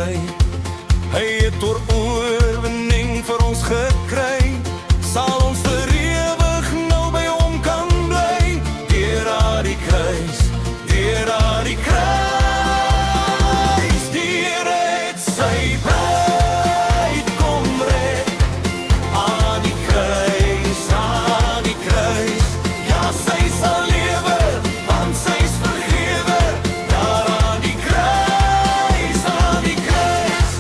gekry. Hy het oor oorwinning vir ons gekry. Sal ons vir ewig nou by hom kan bly. Deur aan die kruis, deur aan die kruis. Die Here het sy bruid kom red. Aan die kruis, aan die kruis. Ja, sy sal lewe, want sy is vergewe. Daar aan die kruis, aan die kruis.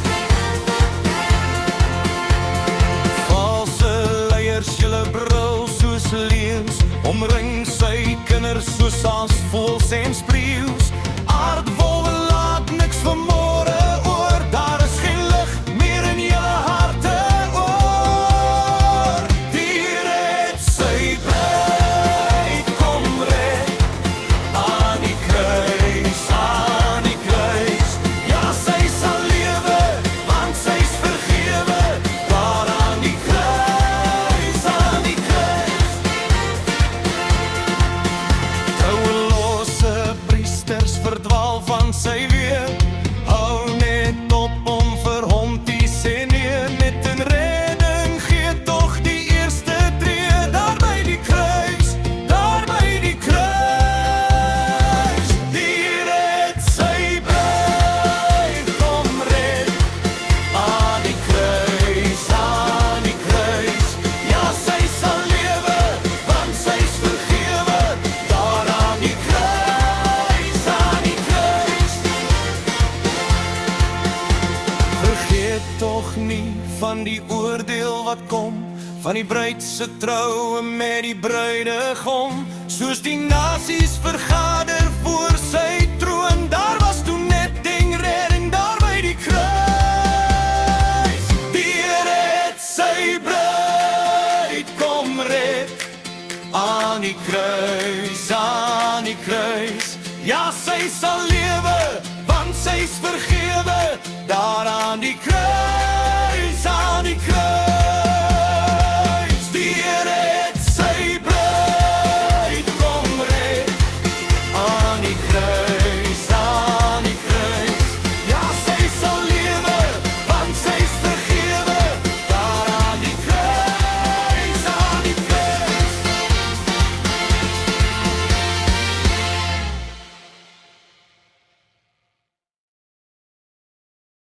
Valse leiers, julle brul soos leeu's, omring sy kinders soos as voëls en spreeu's. Aardwolwe laat niks vanmôre oor. Daar is geen lig meer in julle harte oor. Die Here het sy bruid kom red. Aan die kruis, aan die kruis. Ja, sy sal lewe, want sy is vergewe. Daar aan die kruis, aan die kruis. Trouelose priesters verdwaal van sy weë. Hou net op om vir hom te sê nee. Net in redding gee tog die eerste tree. Daar by die kruis, daar by die kruis. Die Here het sy bruid kom red. Aan die kruis, aan die kruis. Ja, sy sal lewe, want sy is vergewe. Daar aan die kruis, aan die kruis. Vergeet tog nie van die oordeel wat kom, van die bruid se troue met die bruidegom. Soos die nasies vergader voor sy troon, daar was toe net ding redding daar by die kruis. Die Here het sy bruid kom red. Aan die kruis, aan die kruis. Ja, sy sal lewe, want sy is vergewe. Daar aan die kruis.